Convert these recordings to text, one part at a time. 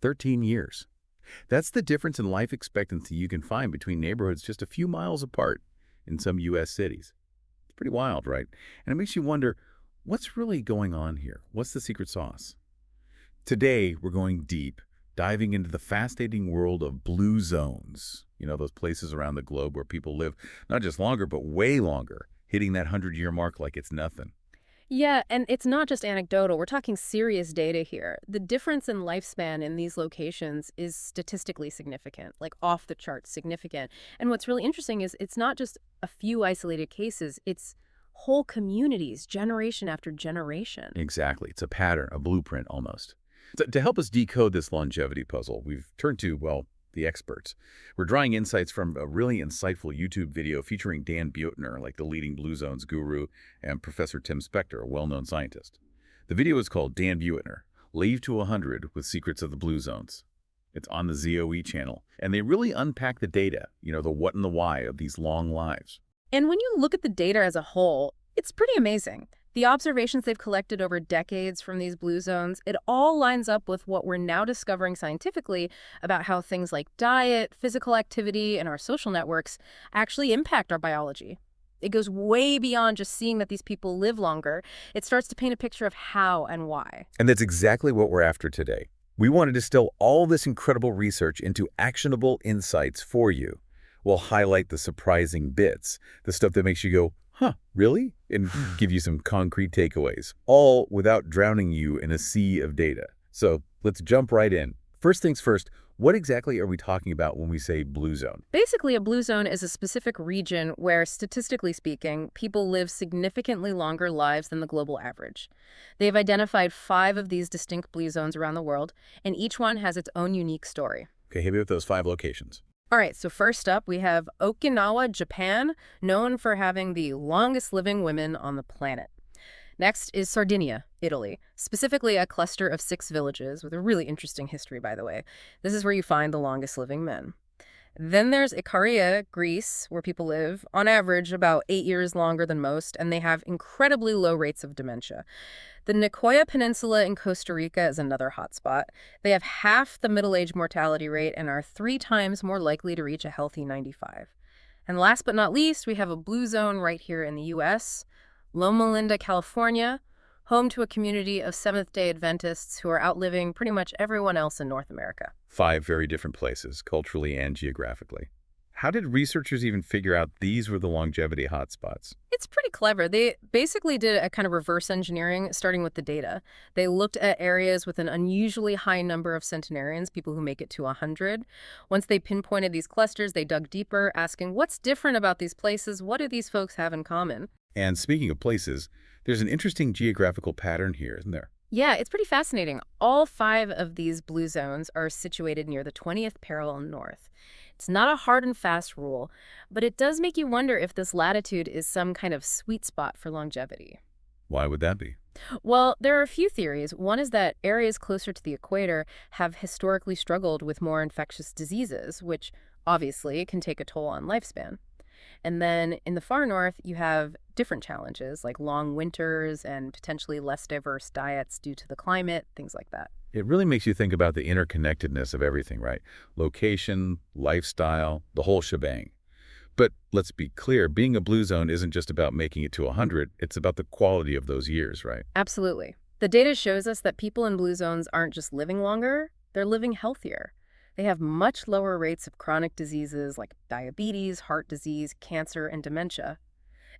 13 years. That's the difference in life expectancy you can find between neighborhoods just a few miles apart in some U.S. cities. It's pretty wild, right? And it makes you wonder, what's really going on here? What's the secret sauce? Today, we're going deep, diving into the fascinating world of blue zones. You know, those places around the globe where people live not just longer, but way longer, hitting that 100-year mark like it's nothing. Yeah, and it's not just anecdotal. We're talking serious data here. The difference in lifespan in these locations is statistically significant, like off the charts significant. And what's really interesting is it's not just a few isolated cases, it's whole communities, generation after generation. Exactly. It's a pattern, a blueprint almost. To help us decode this longevity puzzle, we've turned to, well, the experts. We're drawing insights from a really insightful YouTube video featuring Dan Buettner, like the leading Blue Zones guru, and Professor Tim Spector, a well-known scientist. The video is called Dan Buettner, Leave to 100 with Secrets of the Blue Zones. It's on the ZOE channel, and they really unpack the data, you know, the what and the why of these long lives. And when you look at the data as a whole, it's pretty amazing. The observations they've collected over decades from these blue zones, it all lines up with what we're now discovering scientifically about how things like diet, physical activity, and our social networks actually impact our biology. It goes way beyond just seeing that these people live longer. It starts to paint a picture of how and why. And that's exactly what we're after today. We want to distill all this incredible research into actionable insights for you. We'll highlight the surprising bits, the stuff that makes you go, huh, really? And give you some concrete takeaways, all without drowning you in a sea of data. So let's jump right in. First things first, what exactly are we talking about when we say blue zone? Basically, a blue zone is a specific region where, statistically speaking, people live significantly longer lives than the global average. They've identified 5 of these distinct blue zones around the world, and each one has its own unique story. Okay, hit me with those 5 locations. All right, so first up, we have Okinawa, Japan, known for having the longest living women on the planet. Next is Sardinia, Italy, specifically a cluster of 6 villages with a really interesting history, by the way. This is where you find the longest living men. Then there's Ikaria, Greece, where people live, on average, about 8 years longer than most, and they have incredibly low rates of dementia. The Nicoya Peninsula in Costa Rica is another hotspot. They have half the middle-age mortality rate and are 3 times more likely to reach a healthy 95. And last but not least, we have a blue zone right here in the U.S., Loma Linda, California, home to a community of Seventh-day Adventists who are outliving pretty much everyone else in North America. 5 very different places, culturally and geographically. How did researchers even figure out these were the longevity hotspots? It's pretty clever. They basically did a kind of reverse engineering, starting with the data. They looked at areas with an unusually high number of centenarians, people who make it to 100. Once they pinpointed these clusters, they dug deeper, asking what's different about these places? What do these folks have in common? And speaking of places, there's an interesting geographical pattern here, isn't there? Yeah, it's pretty fascinating. All 5 of these blue zones are situated near the 20th parallel north. It's not a hard and fast rule, but it does make you wonder if this latitude is some kind of sweet spot for longevity. Why would that be? Well, there are a few theories. One is that areas closer to the equator have historically struggled with more infectious diseases, which obviously can take a toll on lifespan. And then in the far north, you have different challenges like long winters and potentially less diverse diets due to the climate, things like that. It really makes you think about the interconnectedness of everything, right? Location, lifestyle, the whole shebang. But let's be clear, being a blue zone isn't just about making it to 100, it's about the quality of those years, right? Absolutely. The data shows us that people in blue zones aren't just living longer, they're living healthier. They have much lower rates of chronic diseases like diabetes, heart disease, cancer, and dementia.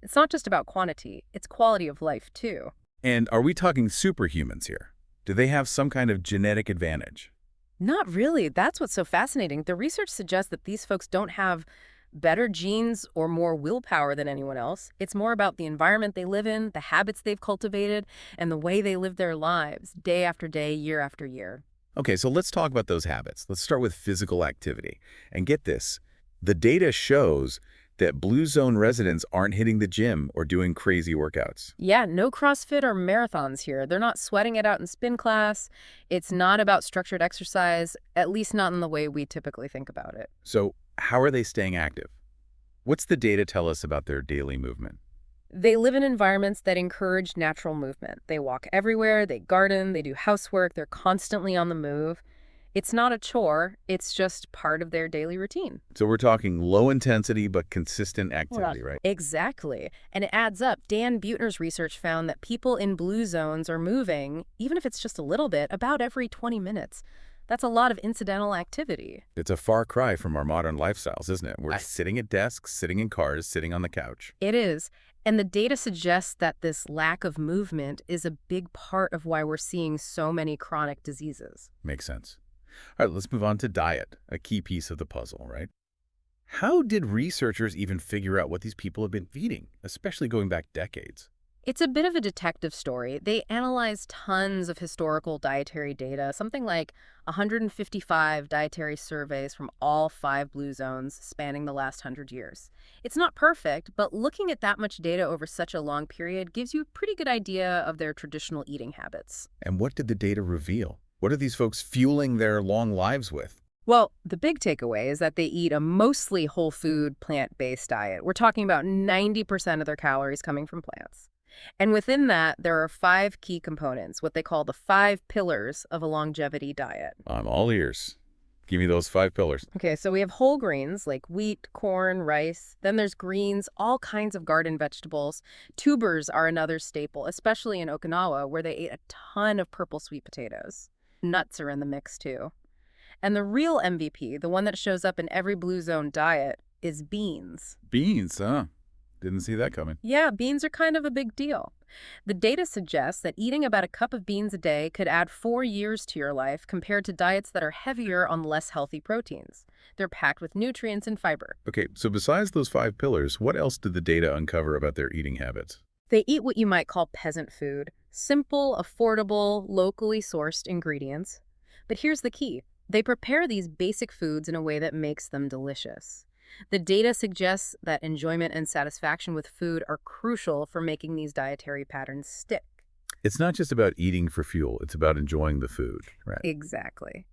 It's not just about quantity, it's quality of life, too. And are we talking superhumans here? Do they have some kind of genetic advantage? Not really. That's what's so fascinating. The research suggests that these folks don't have better genes or more willpower than anyone else. It's more about the environment they live in, the habits they've cultivated, and the way they live their lives, day after day, year after year. Okay, so let's talk about those habits. Let's start with physical activity. And get this, the data shows that blue zone residents aren't hitting the gym or doing crazy workouts. Yeah, no CrossFit or marathons here. They're not sweating it out in spin class. It's not about structured exercise, at least not in the way we typically think about it. So how are they staying active? What's the data tell us about their daily movement? They live in environments that encourage natural movement. They walk everywhere, they garden, they do housework, they're constantly on the move. It's not a chore, it's just part of their daily routine. So we're talking low intensity but consistent Well, activity, right? exactly. And it adds up. Dan Buettner's research found that people in blue zones are moving, even if it's just a little bit, about every 20 minutes. That's a lot of incidental activity. It's a far cry from our modern lifestyles, isn't it? We're I sitting at desks, sitting in cars, sitting on the couch. It is. And the data suggests that this lack of movement is a big part of why we're seeing so many chronic diseases. Makes sense. All right, let's move on to diet, a key piece of the puzzle, right? How did researchers even figure out what these people have been eating, especially going back decades? It's a bit of a detective story. They analyzed tons of historical dietary data, something like 155 dietary surveys from all 5 blue zones spanning the last 100 years. It's not perfect, but looking at that much data over such a long period gives you a pretty good idea of their traditional eating habits. And what did the data reveal? What are these folks fueling their long lives with? Well, the big takeaway is that they eat a mostly whole food, plant-based diet. We're talking about 90% of their calories coming from plants. And within that, there are 5 key components, what they call the 5 pillars of a longevity diet. I'm all ears. Give me those 5 pillars. Okay, so we have whole grains like wheat, corn, rice. Then there's greens, all kinds of garden vegetables. Tubers are another staple, especially in Okinawa, where they ate a ton of purple sweet potatoes. Nuts are in the mix too. And the real MVP, the one that shows up in every blue zone diet, is beans. Beans, huh? Didn't see that coming. Yeah, beans are kind of a big deal. The data suggests that eating about a cup of beans a day could add 4 years to your life compared to diets that are heavier on less healthy proteins. They're packed with nutrients and fiber. Okay, so besides those 5 pillars, what else did the data uncover about their eating habits? They eat what you might call peasant food, simple, affordable, locally sourced ingredients. But here's the key. They prepare these basic foods in a way that makes them delicious. The data suggests that enjoyment and satisfaction with food are crucial for making these dietary patterns stick. It's not just about eating for fuel, it's about enjoying the food, right? Exactly.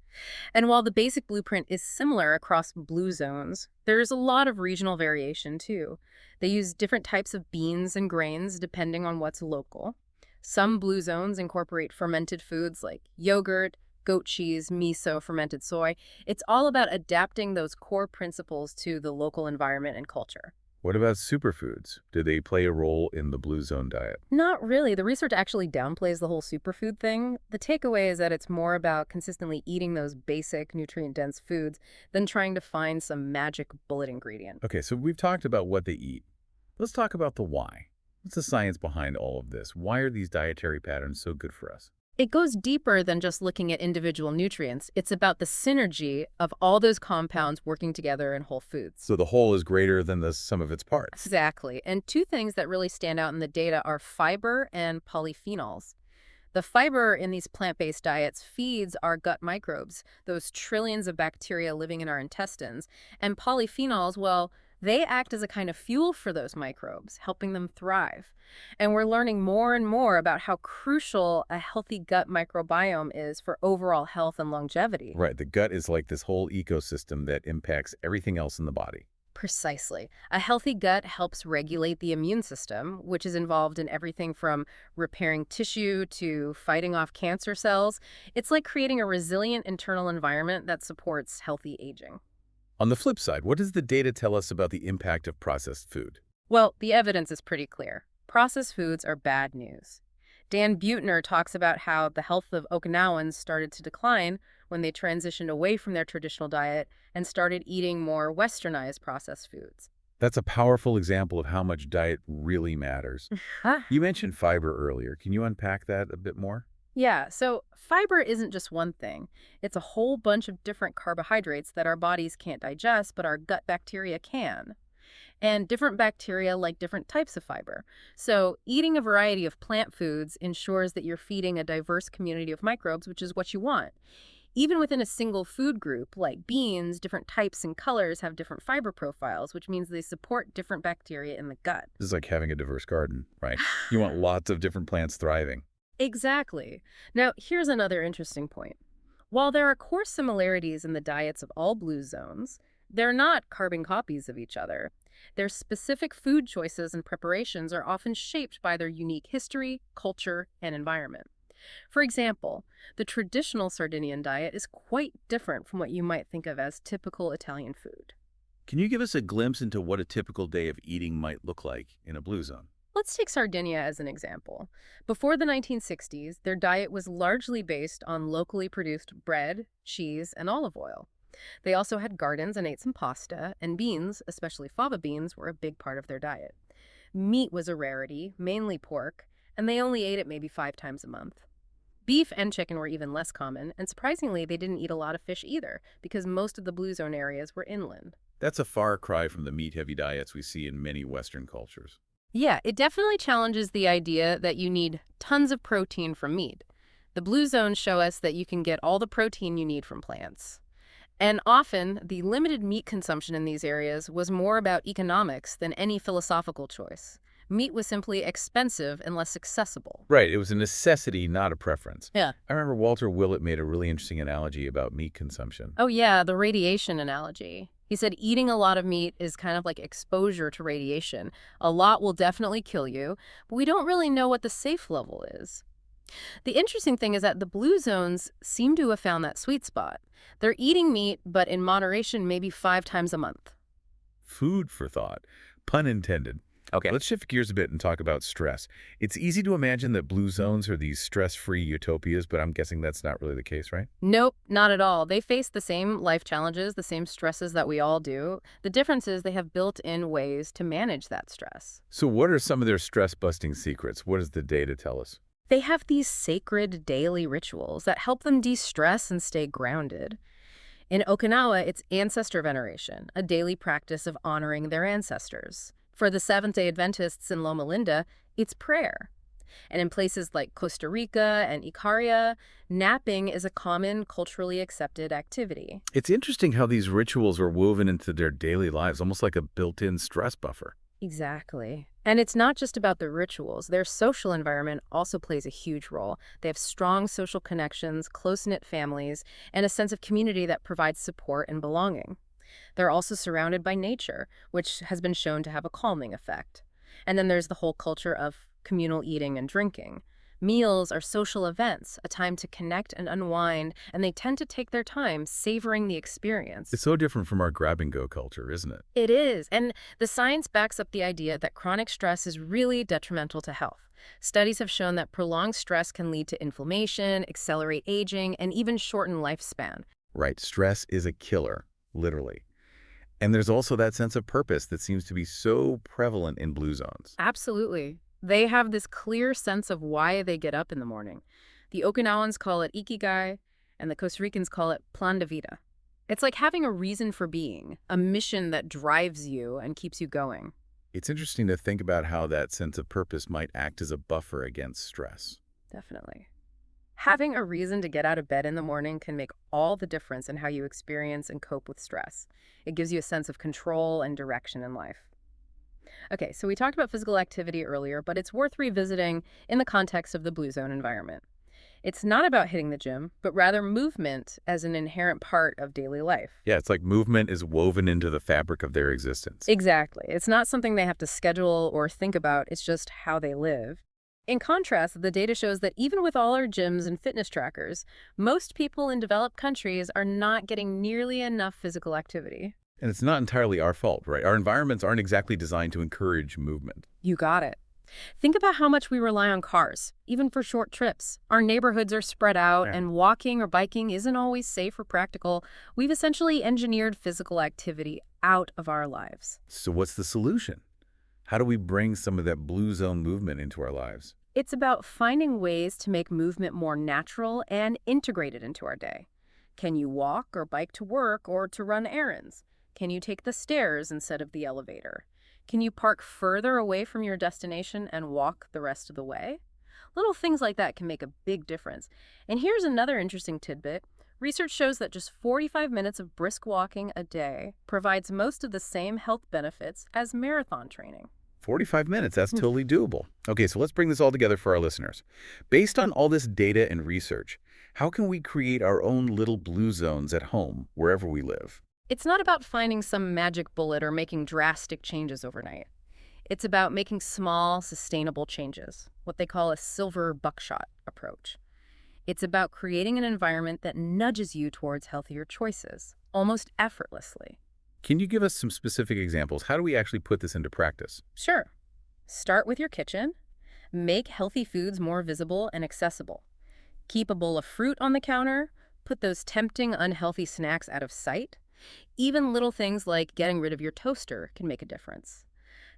And while the basic blueprint is similar across blue zones, there's a lot of regional variation too. They use different types of beans and grains depending on what's local. Some blue zones incorporate fermented foods like yogurt, goat cheese, miso, fermented soy. It's all about adapting those core principles to the local environment and culture. What about superfoods? Do they play a role in the blue zone diet? Not really. The research actually downplays the whole superfood thing. The takeaway is that it's more about consistently eating those basic nutrient-dense foods than trying to find some magic bullet ingredient. Okay, so we've talked about what they eat. Let's talk about the why. What's the science behind all of this? Why are these dietary patterns so good for us? It goes deeper than just looking at individual nutrients. It's about the synergy of all those compounds working together in whole foods. So the whole is greater than the sum of its parts. Exactly. And 2 things that really stand out in the data are fiber and polyphenols. The fiber in these plant-based diets feeds our gut microbes, those trillions of bacteria living in our intestines. And polyphenols, well, they act as a kind of fuel for those microbes, helping them thrive. And we're learning more and more about how crucial a healthy gut microbiome is for overall health and longevity. Right, the gut is like this whole ecosystem that impacts everything else in the body. Precisely. A healthy gut helps regulate the immune system, which is involved in everything from repairing tissue to fighting off cancer cells. It's like creating a resilient internal environment that supports healthy aging. On the flip side, what does the data tell us about the impact of processed food? Well, the evidence is pretty clear. Processed foods are bad news. Dan Buettner talks about how the health of Okinawans started to decline when they transitioned away from their traditional diet and started eating more westernized processed foods. That's a powerful example of how much diet really matters. Huh? You mentioned fiber earlier. Can you unpack that a bit more? Yeah, so fiber isn't just one thing. It's a whole bunch of different carbohydrates that our bodies can't digest, but our gut bacteria can. And different bacteria like different types of fiber. So eating a variety of plant foods ensures that you're feeding a diverse community of microbes, which is what you want. Even within a single food group, like beans, different types and colors have different fiber profiles, which means they support different bacteria in the gut. This is like having a diverse garden, right? You want lots of different plants thriving. Exactly. Now, here's another interesting point. While there are core similarities in the diets of all blue zones, they're not carbon copies of each other. Their specific food choices and preparations are often shaped by their unique history, culture, and environment. For example, the traditional Sardinian diet is quite different from what you might think of as typical Italian food. Can you give us a glimpse into what a typical day of eating might look like in a blue zone? Let's take Sardinia as an example. Before the 1960s, their diet was largely based on locally produced bread, cheese, and olive oil. They also had gardens and ate some pasta, and beans, especially fava beans, were a big part of their diet. Meat was a rarity, mainly pork, and they only ate it maybe 5 times a month. Beef and chicken were even less common, and surprisingly, they didn't eat a lot of fish either, because most of the Blue Zone areas were inland. That's a far cry from the meat-heavy diets we see in many Western cultures. Yeah, it definitely challenges the idea that you need tons of protein from meat. The Blue Zones show us that you can get all the protein you need from plants. And often, the limited meat consumption in these areas was more about economics than any philosophical choice. Meat was simply expensive and less accessible. Right, it was a necessity, not a preference. Yeah. I remember Walter Willett made a really interesting analogy about meat consumption. Oh yeah, the radiation analogy. He said eating a lot of meat is kind of like exposure to radiation. A lot will definitely kill you, but we don't really know what the safe level is. The interesting thing is that the Blue Zones seem to have found that sweet spot. They're eating meat, but in moderation, maybe 5 times a month. Food for thought. Pun intended. Okay. Let's shift gears a bit and talk about stress. It's easy to imagine that blue zones are these stress-free utopias, but I'm guessing that's not really the case, right? Nope, not at all. They face the same life challenges, the same stresses that we all do. The difference is they have built-in ways to manage that stress. So what are some of their stress-busting secrets? What does the data tell us? They have these sacred daily rituals that help them de-stress and stay grounded. In Okinawa, it's ancestor veneration, a daily practice of honoring their ancestors. For the Seventh-day Adventists in Loma Linda, it's prayer. And in places like Costa Rica and Icaria, napping is a common culturally accepted activity. It's interesting how these rituals are woven into their daily lives, almost like a built-in stress buffer. Exactly. And it's not just about the rituals. Their social environment also plays a huge role. They have strong social connections, close-knit families, and a sense of community that provides support and belonging. They're also surrounded by nature, which has been shown to have a calming effect. And then there's the whole culture of communal eating and drinking. Meals are social events, a time to connect and unwind, and they tend to take their time savoring the experience. It's so different from our grab-and-go culture, isn't it? It is, and the science backs up the idea that chronic stress is really detrimental to health. Studies have shown that prolonged stress can lead to inflammation, accelerate aging, and even shorten lifespan. Right, stress is a killer, literally. And there's also that sense of purpose that seems to be so prevalent in blue zones. Absolutely. They have this clear sense of why they get up in the morning. The Okinawans call it ikigai, and the Costa Ricans call it plan de vida. It's like having a reason for being, a mission that drives you and keeps you going. It's interesting to think about how that sense of purpose might act as a buffer against stress. Definitely. Having a reason to get out of bed in the morning can make all the difference in how you experience and cope with stress. It gives you a sense of control and direction in life. Okay, so we talked about physical activity earlier, but it's worth revisiting in the context of the Blue Zone environment. It's not about hitting the gym, but rather movement as an inherent part of daily life. Yeah, it's like movement is woven into the fabric of their existence. Exactly. It's not something they have to schedule or think about, it's just how they live. In contrast, the data shows that even with all our gyms and fitness trackers, most people in developed countries are not getting nearly enough physical activity. And it's not entirely our fault, right? Our environments aren't exactly designed to encourage movement. You got it. Think about how much we rely on cars, even for short trips. Our neighborhoods are spread out, and walking or biking isn't always safe or practical. We've essentially engineered physical activity out of our lives. So what's the solution? How do we bring some of that blue zone movement into our lives? It's about finding ways to make movement more natural and integrated into our day. Can you walk or bike to work or to run errands? Can you take the stairs instead of the elevator? Can you park further away from your destination and walk the rest of the way? Little things like that can make a big difference. And here's another interesting tidbit. Research shows that just 45 minutes of brisk walking a day provides most of the same health benefits as marathon training. 45 minutes, that's totally doable. Okay, so let's bring this all together for our listeners. Based on all this data and research, how can we create our own little blue zones at home, wherever we live? It's not about finding some magic bullet or making drastic changes overnight. It's about making small, sustainable changes, what they call a silver buckshot approach. It's about creating an environment that nudges you towards healthier choices, almost effortlessly. Can you give us some specific examples? How do we actually put this into practice? Sure. Start with your kitchen. Make healthy foods more visible and accessible. Keep a bowl of fruit on the counter. Put those tempting, unhealthy snacks out of sight. Even little things like getting rid of your toaster can make a difference.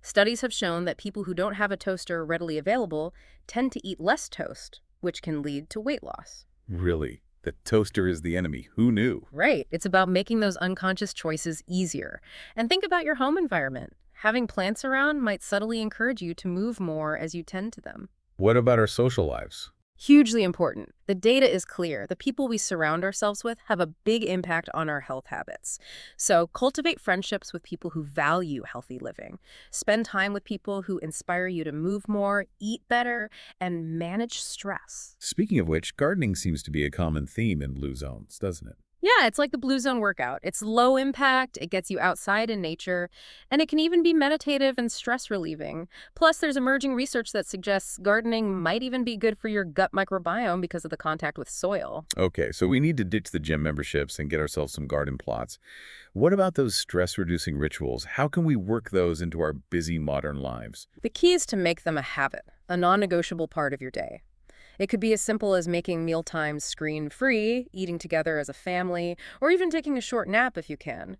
Studies have shown that people who don't have a toaster readily available tend to eat less toast, which can lead to weight loss. Really? The toaster is the enemy. Who knew? Right. It's about making those unconscious choices easier. And think about your home environment. Having plants around might subtly encourage you to move more as you tend to them. What about our social lives? Hugely important. The data is clear. The people we surround ourselves with have a big impact on our health habits. So cultivate friendships with people who value healthy living. Spend time with people who inspire you to move more, eat better, and manage stress. Speaking of which, gardening seems to be a common theme in blue zones, doesn't it? Yeah, it's like the Blue Zone workout. It's low impact, it gets you outside in nature, and it can even be meditative and stress relieving. Plus, there's emerging research that suggests gardening might even be good for your gut microbiome because of the contact with soil. Okay, so we need to ditch the gym memberships and get ourselves some garden plots. What about those stress-reducing rituals? How can we work those into our busy modern lives? The key is to make them a habit, a non-negotiable part of your day. It could be as simple as making mealtimes screen-free, eating together as a family, or even taking a short nap if you can.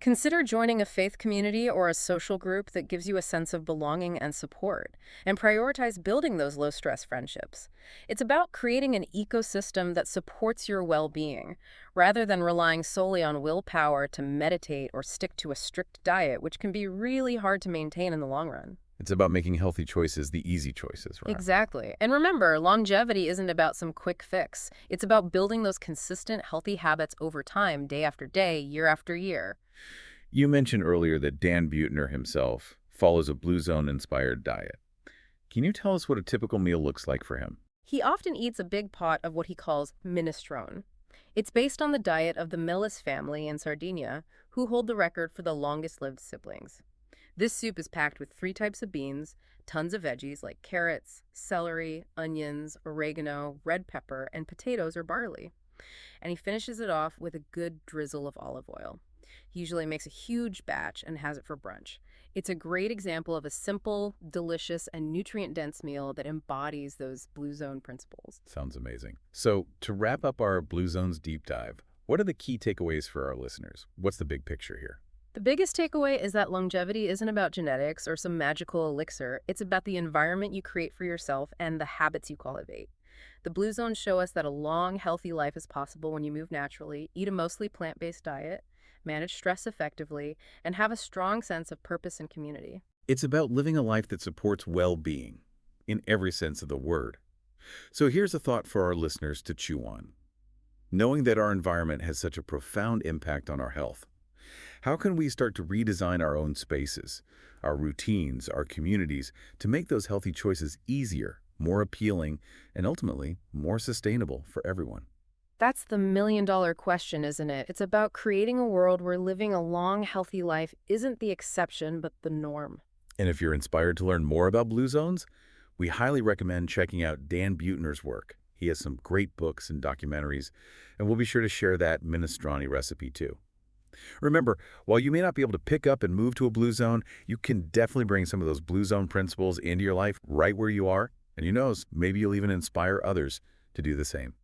Consider joining a faith community or a social group that gives you a sense of belonging and support, and prioritize building those low-stress friendships. It's about creating an ecosystem that supports your well-being, rather than relying solely on willpower to meditate or stick to a strict diet, which can be really hard to maintain in the long run. It's about making healthy choices the easy choices, right? Exactly. And remember, longevity isn't about some quick fix. It's about building those consistent, healthy habits over time, day after day, year after year. You mentioned earlier that Dan Buettner himself follows a Blue Zone-inspired diet. Can you tell us what a typical meal looks like for him? He often eats a big pot of what he calls minestrone. It's based on the diet of the Millis family in Sardinia, who hold the record for the longest-lived siblings. This soup is packed with 3 types of beans, tons of veggies like carrots, celery, onions, oregano, red pepper, and potatoes or barley. And he finishes it off with a good drizzle of olive oil. He usually makes a huge batch and has it for brunch. It's a great example of a simple, delicious, and nutrient-dense meal that embodies those Blue Zone principles. Sounds amazing. So, to wrap up our Blue Zones deep dive, what are the key takeaways for our listeners? What's the big picture here? The biggest takeaway is that longevity isn't about genetics or some magical elixir. It's about the environment you create for yourself and the habits you cultivate. The Blue Zones show us that a long, healthy life is possible when you move naturally, eat a mostly plant-based diet, manage stress effectively, and have a strong sense of purpose and community. It's about living a life that supports well-being, in every sense of the word. So here's a thought for our listeners to chew on. Knowing that our environment has such a profound impact on our health, how can we start to redesign our own spaces, our routines, our communities, to make those healthy choices easier, more appealing, and ultimately more sustainable for everyone? That's the million-dollar question, isn't it? It's about creating a world where living a long, healthy life isn't the exception, but the norm. And if you're inspired to learn more about Blue Zones, we highly recommend checking out Dan Buettner's work. He has some great books and documentaries, and we'll be sure to share that minestrone recipe too. Remember, while you may not be able to pick up and move to a Blue Zone, you can definitely bring some of those Blue Zone principles into your life right where you are. And who knows, maybe you'll even inspire others to do the same.